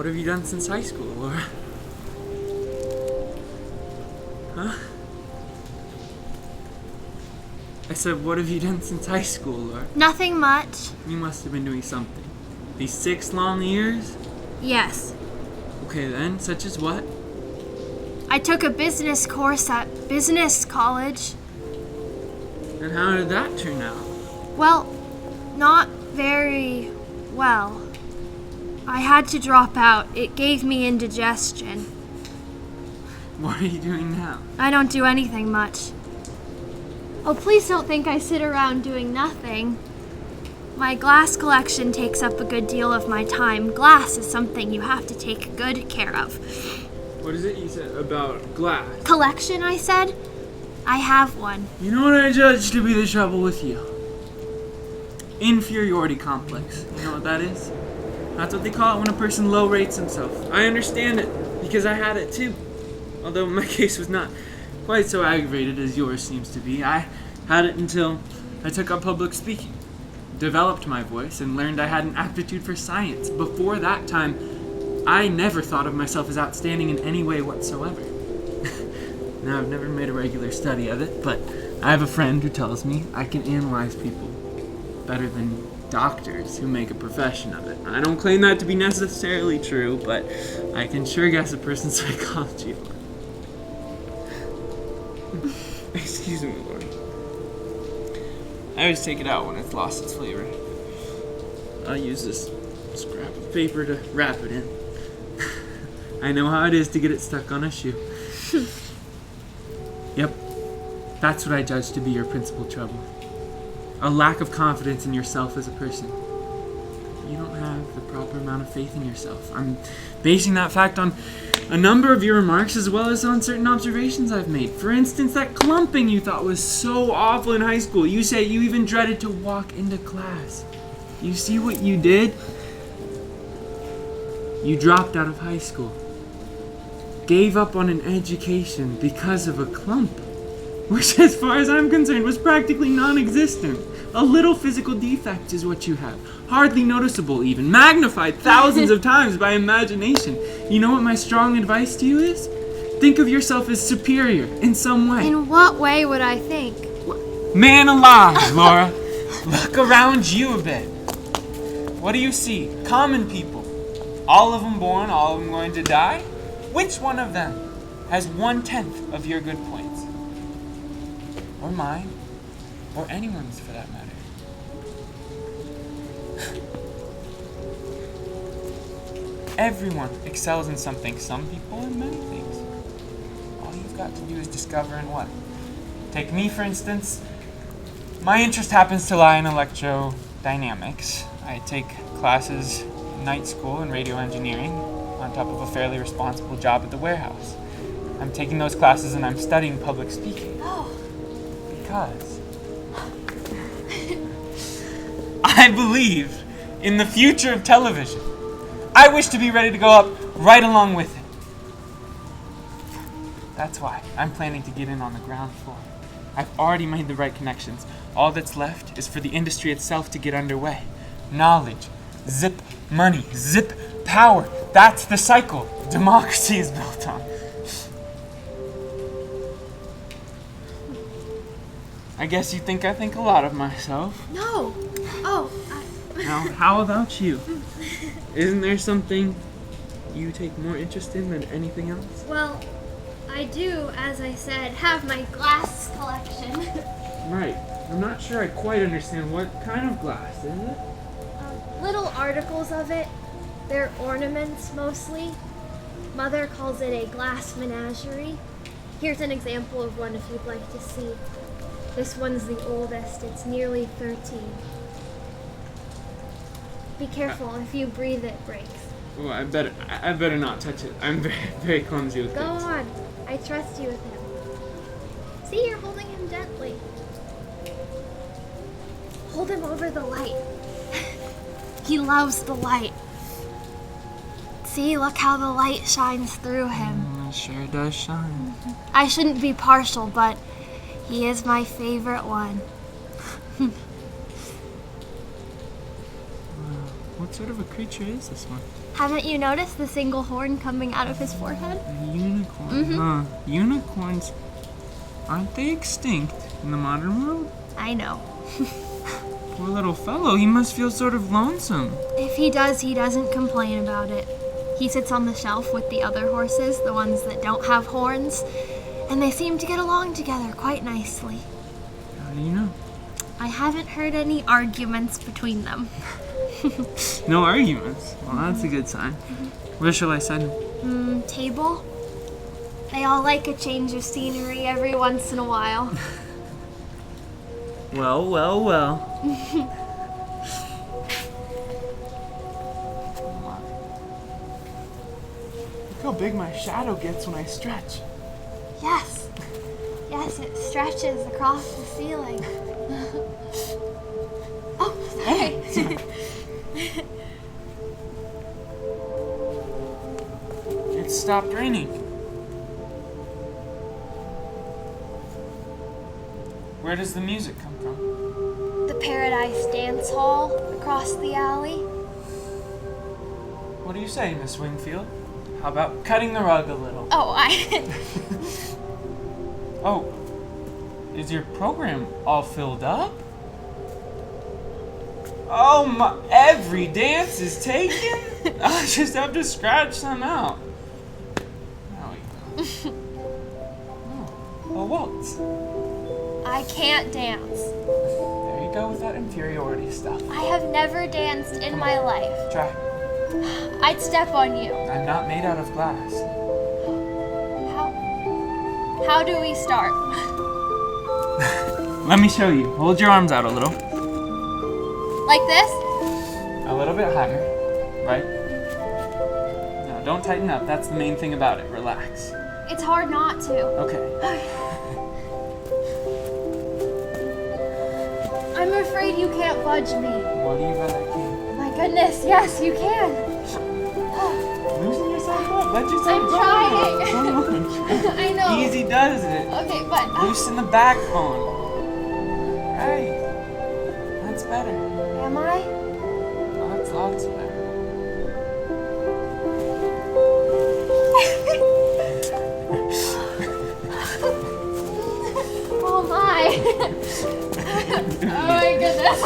What have you done since high school, Laura? Huh? I said, what have you done since high school, Laura? Nothing much. You must have been doing something. These 6 long years? Yes. Okay then, such as what? I took a business course at business college. And how did that turn out? Well, not very well. I had to drop out. It gave me indigestion. What are you doing now? I don't do anything much. Oh, please don't think I sit around doing nothing. My glass collection takes up a good deal of my time. Glass is something you have to take good care of. What is it you said about glass? Collection, I said? I have one. You know what I judge to be the trouble with you? Inferiority complex. You know what that is? That's what they call it when a person low rates himself. I understand it, because I had it too. Although my case was not quite so aggravated as yours seems to be. I had it until I took up public speaking, developed my voice, and learned I had an aptitude for science. Before that time, I never thought of myself as outstanding in any way whatsoever. Now, I've never made a regular study of it, but I have a friend who tells me I can analyze people better than doctors who make a profession of it. I don't claim that to be necessarily true, but I can sure guess a person's psychology. Excuse me, Lord. I always take it out when it's lost its flavor. I'll use this scrap of paper to wrap it in. I know how it is to get it stuck on a shoe. Yep, that's what I judge to be your principal trouble. A lack of confidence in yourself as a person. You don't have the proper amount of faith in yourself. I'm basing that fact on a number of your remarks as well as on certain observations I've made. For instance, that clumping you thought was so awful in high school. You say you even dreaded to walk into class. You see what you did? You dropped out of high school. Gave up on an education because of a clump, which as far as I'm concerned was practically non-existent. A little physical defect is what you have. Hardly noticeable even. Magnified thousands of times by imagination. You know what my strong advice to you is? Think of yourself as superior in some way. In what way would I think? Man alive, Laura. Look around you a bit. What do you see? Common people. All of them born, all of them going to die? Which one of them has 1/10 of your good points? Or mine? Or anyone's for that matter? Everyone excels in something. Some people in many things. All you've got to do is discover in what. Take me, for instance. My interest happens to lie in electrodynamics. I take classes in night school in radio engineering on top of a fairly responsible job at the warehouse. I'm taking those classes and I'm studying public speaking. Oh. Because I believe in the future of television. I wish to be ready to go up right along with it. That's why I'm planning to get in on the ground floor. I've already made the right connections. All that's left is for the industry itself to get underway. Knowledge, zip money, zip power. That's the cycle democracy is built on. I guess you think I think a lot of myself. No. Oh. Now, how about you? Isn't there something you take more interest in than anything else? Well, I do, as I said, have my glass collection. Right. I'm not sure I quite understand what kind of glass, is it? Little articles of it. They're ornaments, mostly. Mother calls it a glass menagerie. Here's an example of one if you'd like to see. This one's the oldest. It's nearly 13. Be careful. If you breathe, it breaks. Oh, I better not touch it. I'm very, very clumsy with Go things. on. I trust you with him. See, you're holding him gently. Hold him over the light. He loves the light. See, look how the light shines through him. It sure does shine. I shouldn't be partial, but he is my favorite one. What sort of a creature is this one? Haven't you noticed the single horn coming out of his forehead? A unicorn, Mm-hmm. huh? Unicorns, aren't they extinct in the modern world? I know. Poor little fellow, he must feel sort of lonesome. If he does, he doesn't complain about it. He sits on the shelf with the other horses, the ones that don't have horns, and they seem to get along together quite nicely. How do you know? I haven't heard any arguments between them. No arguments. Well, that's a good sign. Where shall I send him? Table? They all like a change of scenery every once in a while. Well. Look how big my shadow gets when I stretch. Yes. Yes, it stretches across the ceiling. Oh, sorry. It stopped raining. Where does the music come from? The Paradise Dance Hall across the alley. What do you say, Miss Wingfield? How about cutting the rug a little? Oh, Oh, is your program all filled up? Oh my, every dance is taken? I just have to scratch some out. There we go. Oh, a waltz. I can't dance. There you go with that inferiority stuff. I have never danced in my life. Try. I'd step on you. I'm not made out of glass. How do we start? Let me show you. Hold your arms out a little. Like this? A little bit higher. Right? No, don't tighten up. That's the main thing about it. Relax. It's hard not to. Okay. I'm afraid you can't budge me. What do you bet I can? My goodness, yes, you can. Loosen yourself up. Let yourself I'm go. trying. Come on. I know. Easy does it. Okay, but Loosen the backbone. Right. That's better. am I? Lots better. Oh my. Oh my goodness.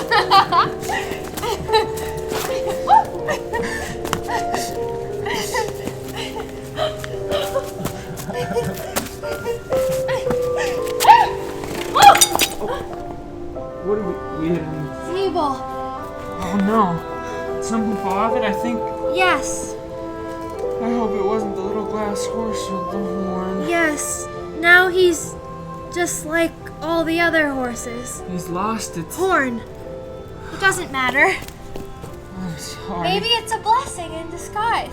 What are we hitting? Table. Oh no. Did something fall off it? I think. Yes. I hope it wasn't the little glass horse with the horn. Yes. Now he's just like all the other horses. He's lost its Horn. It doesn't matter. I'm sorry. Maybe it's a blessing in disguise.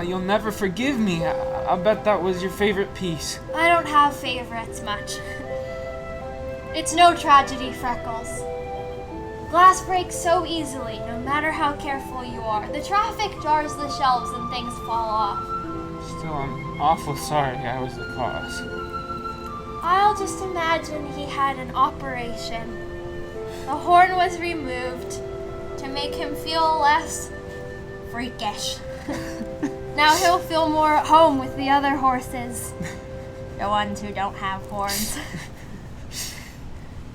You'll never forgive me. I'll bet that was your favorite piece. I don't have favorites much. It's no tragedy, Freckles. Glass breaks so easily, no matter how careful you are. The traffic jars the shelves and things fall off. Still, I'm awful sorry I was the cause. I'll just imagine he had an operation. The horn was removed to make him feel less freakish. Now he'll feel more at home with the other horses. The ones who don't have horns.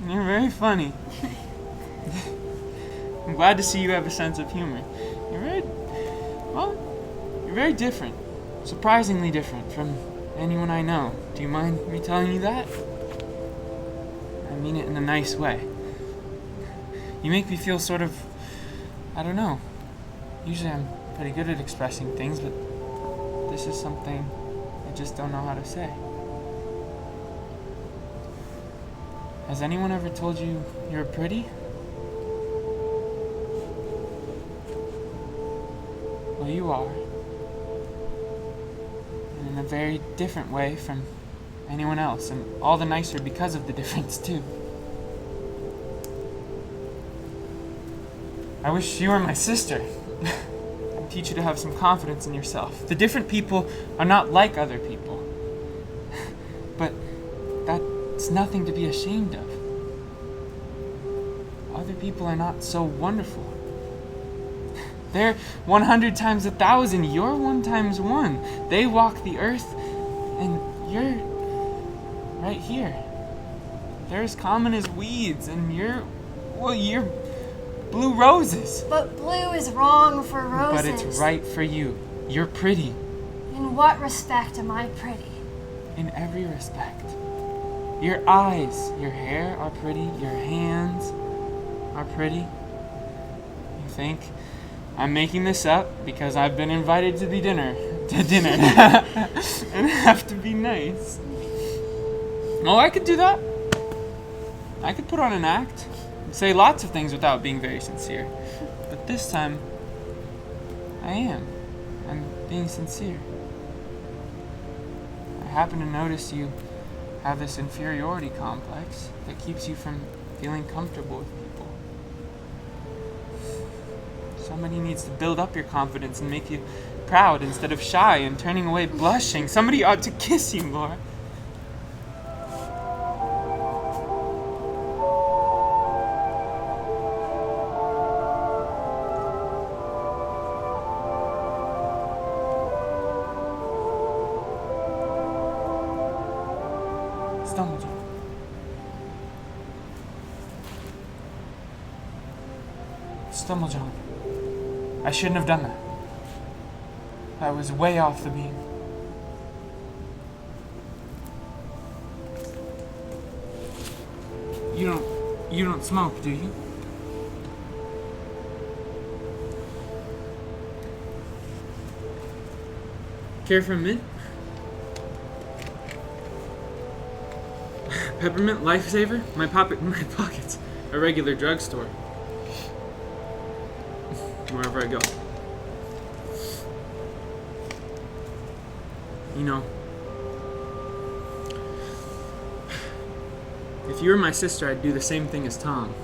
You're very funny. I'm glad to see you have a sense of humor. You're very different. Surprisingly different from anyone I know. Do you mind me telling you that? I mean it in a nice way. You make me feel sort of, I don't know. Usually I'm pretty good at expressing things, but this is something I just don't know how to say. Has anyone ever told you you're pretty? Well, you are. And in a very different way from anyone else, and all the nicer because of the difference, too. I wish you were my sister. I'd teach you to have some confidence in yourself. The different people are not like other people. But that's nothing to be ashamed of. Other people are not so wonderful. They're 100 times 1,000. You're 1 times 1. They walk the earth, and you're right here. They're as common as weeds, and you're blue roses. But blue is wrong for roses. But it's right for you. You're pretty. In what respect am I pretty? In every respect. Your eyes, your hair are pretty, your hands are pretty. You think I'm making this up because I've been invited to dinner and have to be nice. Oh, I could do that. I could put on an act, say lots of things without being very sincere. But this time, I am. I'm being sincere. I happen to notice you have this inferiority complex that keeps you from feeling comfortable with people. Somebody needs to build up your confidence and make you proud instead of shy and turning away blushing. Somebody ought to kiss you, Laura. Stumblejohn. I shouldn't have done that. I was way off the beam. You don't smoke, do you? Care for a mint? Peppermint lifesaver? My pocket's a regular drugstore. Wherever I go. You know, if you were my sister, I'd do the same thing as Tom.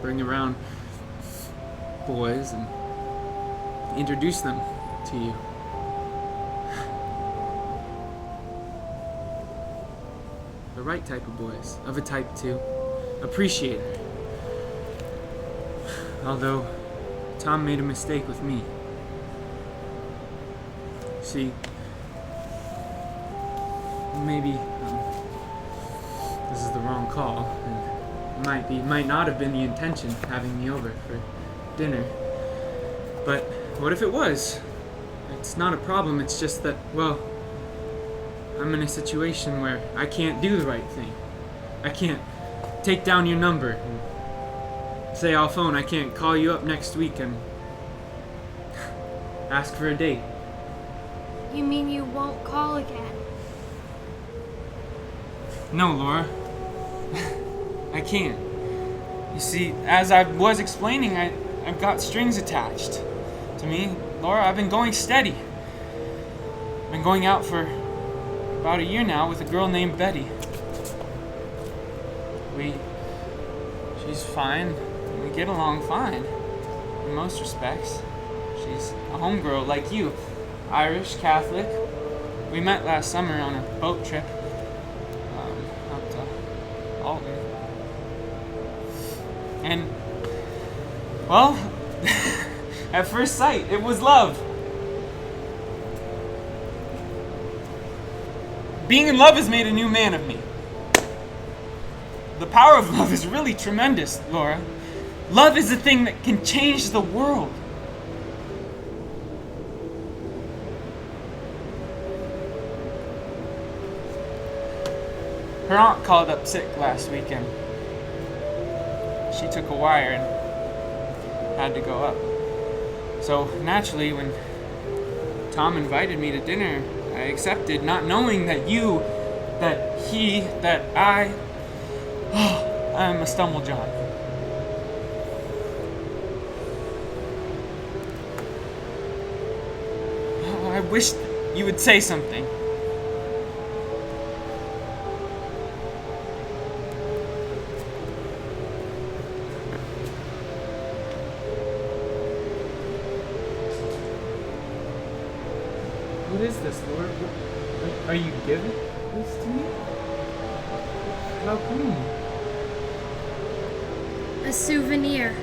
Bring around boys and introduce them to you. The right type of boys, of a type to appreciate her. Although Tom made a mistake with me. See, maybe this is the wrong call, and might not have been the intention having me over for dinner. But what if it was? It's not a problem. It's just that, well, I'm in a situation where I can't do the right thing. I can't take down your number and say I'll phone. I can't call you up next week and ask for a date. You mean you won't call again? No, Laura. I can't. You see, as I was explaining, I've got strings attached to me. Laura, I've been going steady. I've been going out for about a year now with a girl named Betty. She's fine. We get along fine, in most respects. She's a homegirl like you, Irish, Catholic. We met last summer on a boat trip up to Alton. And, well, at first sight, it was love. Being in love has made a new man of me. The power of love is really tremendous, Laura. Love is the thing that can change the world. Her aunt called up sick last weekend. She took a wire and had to go up. So naturally, when Tom invited me to dinner, I accepted, not knowing that I'm a Stumblejohn. Oh, I wish you would say something. What is this, Lord? Are you giving this to me? How come? A souvenir.